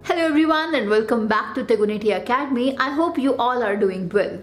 Hello everyone and welcome back to Tegunity Academy. I hope you all are doing well.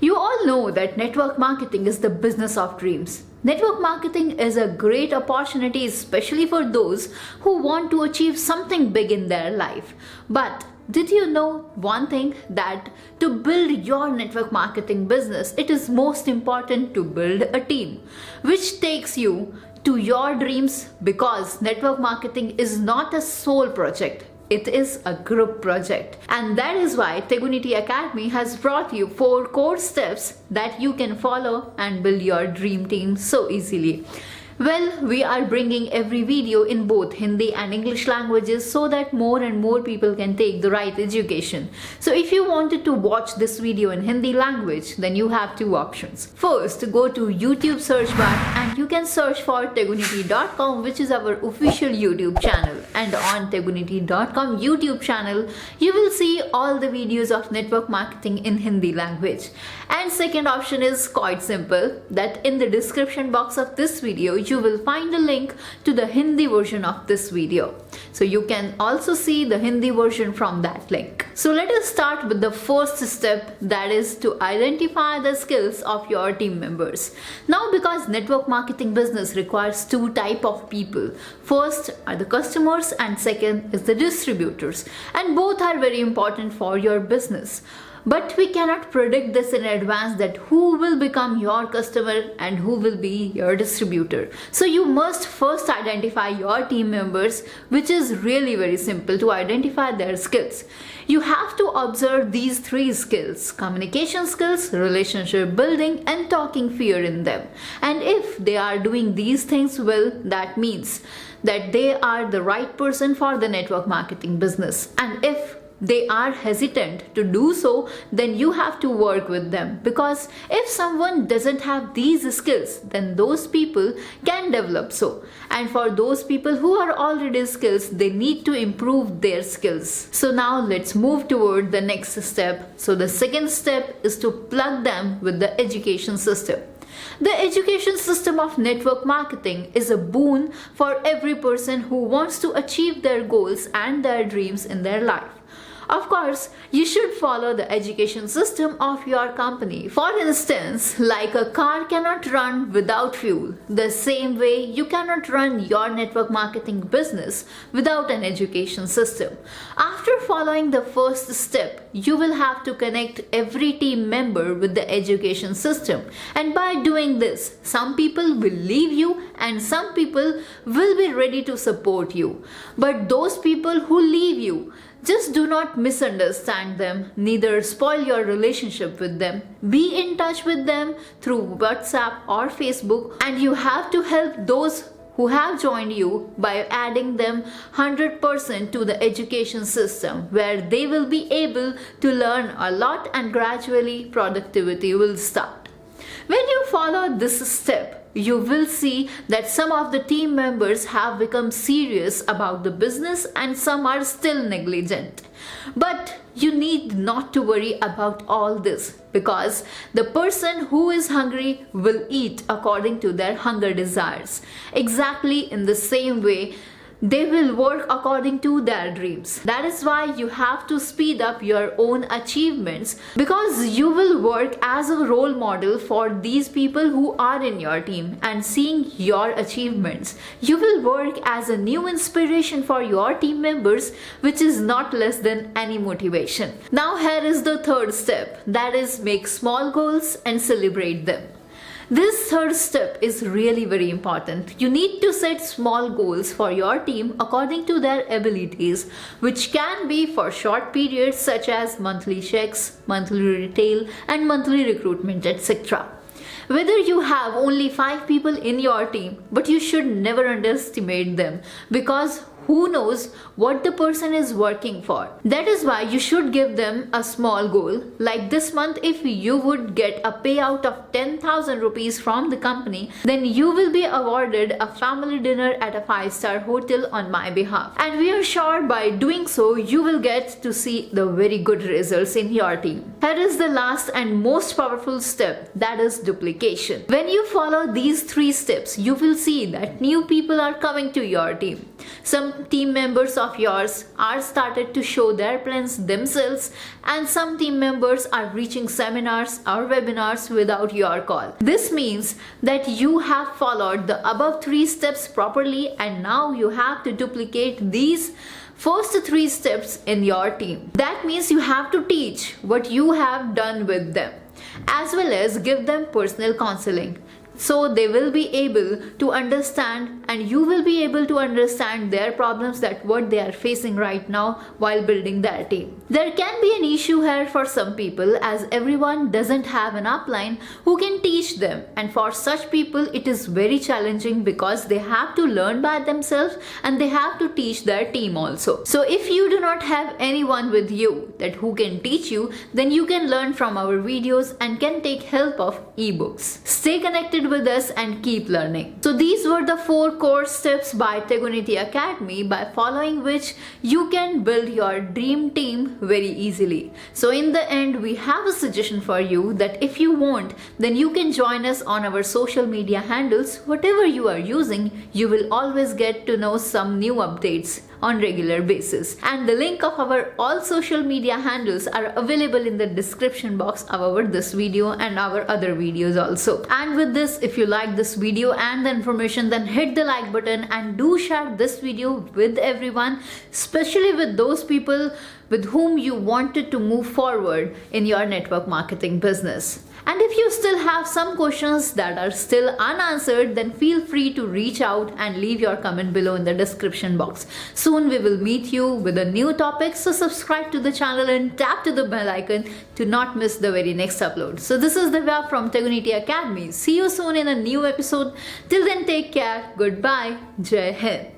You all know that network marketing is the business of dreams. Network marketing is a great opportunity, especially for those who want to achieve something big in their life. But did you know one thing, that to build your network marketing business, it is most important to build a team which takes you to your dreams, because network marketing is not a sole project. It is a group project, and that is why Tegunity Academy has brought you 4 core steps that you can follow and build your dream team so easily. Well, we are bringing every video in both Hindi and English languages so that more and more people can take the right education. So if you wanted to watch this video in Hindi language, then you have 2 options. First, go to YouTube search bar and you can search for tegunity.com, which is our official YouTube channel. And on tegunity.com YouTube channel, you will see all the videos of network marketing in Hindi language. And second option is quite simple, that in the description box of this video, you will find a link to the Hindi version of this video. So you can also see the Hindi version from that link. So let us start with the first step, that is to identify the skills of your team members. Now, because network marketing business requires 2 types of people. First are the customers and second is the distributors. And both are very important for your business. But we cannot predict this in advance, that who will become your customer and who will be your distributor. So you must first identify your team members, which is really very simple to identify their skills. You have to observe these 3 skills: communication skills, relationship building, and talking fear in them. And if they are doing these things well, that means that they are the right person for the network marketing business. And if they are hesitant to do so, then you have to work with them, because if someone doesn't have these skills, then those people can develop so. And for those people who are already skills, they need to improve their skills. So now let's move toward the next step. So the second step is to plug them with the education system. The education system of network marketing is a boon for every person who wants to achieve their goals and their dreams in their life. Of course, you should follow the education system of your company. For instance, like a car cannot run without fuel, the same way you cannot run your network marketing business without an education system. After following the first step, you will have to connect every team member with the education system. And by doing this, some people will leave you and some people will be ready to support you. But those people who leave you, just do not misunderstand them, neither spoil your relationship with them. Be in touch with them through WhatsApp or Facebook, and you have to help those who have joined you by adding them 100% to the education system, where they will be able to learn a lot and gradually productivity will start. When you follow this step, you will see that some of the team members have become serious about the business and some are still negligent. But you need not to worry about all this, because the person who is hungry will eat according to their hunger desires. Exactly in the same way, they will work according to their dreams. That is why you have to speed up your own achievements, because you will work as a role model for these people who are in your team and seeing your achievements. You will work as a new inspiration for your team members, which is not less than any motivation. Now here is the third step, that is make small goals and celebrate them. This third step is really very important. You need to set small goals for your team according to their abilities, which can be for short periods such as monthly checks, monthly retail, and monthly recruitment, etc. Whether you have only 5 people in your team, but you should never underestimate them, because who knows what the person is working for. That is why you should give them a small goal. Like this month, if you would get a payout of 10,000 rupees from the company, then you will be awarded a family dinner at a 5-star hotel on my behalf. And we are sure by doing so, you will get to see the very good results in your team. Here is the last and most powerful step, that is duplication. When you follow these 3 steps, you will see that new people are coming to your team. Some team members of yours are started to show their plans themselves, and some team members are reaching seminars or webinars without your call. This means that you have followed the above 3 steps properly, and now you have to duplicate these first 3 steps in your team. That means you have to teach what you have done with them, as well as give them personal counseling, so they will be able to understand, and you will be able to understand their problems, that what they are facing right now while building their team. There can be an issue here for some people, as everyone doesn't have an upline who can teach them, and for such people it is very challenging because they have to learn by themselves and they have to teach their team also. So if you do not have anyone with you that who can teach you, then you can learn from our videos and can take help of ebooks. Stay connected with us and keep learning. So these were the 4 core steps by Tegonity Academy, by following which you can build your dream team very easily. So in the end, we have a suggestion for you that if you want, then you can join us on our social media handles. Whatever you are using, you will always get to know some new updates on regular basis, and the link of our all social media handles are available in the description box of our this video and our other videos also. And with this, if you like this video and the information, then hit the like button and do share this video with everyone, especially with those people with whom you wanted to move forward in your network marketing business. And if you still have some questions that are still unanswered, then feel free to reach out and leave your comment below in the description box. Soon we will meet you with a new topic, so subscribe to the channel and tap to the bell icon to not miss the very next upload. So this is Divya from Tegonity Academy. See you soon in a new episode. Till then, take care. Goodbye. Jai Hind.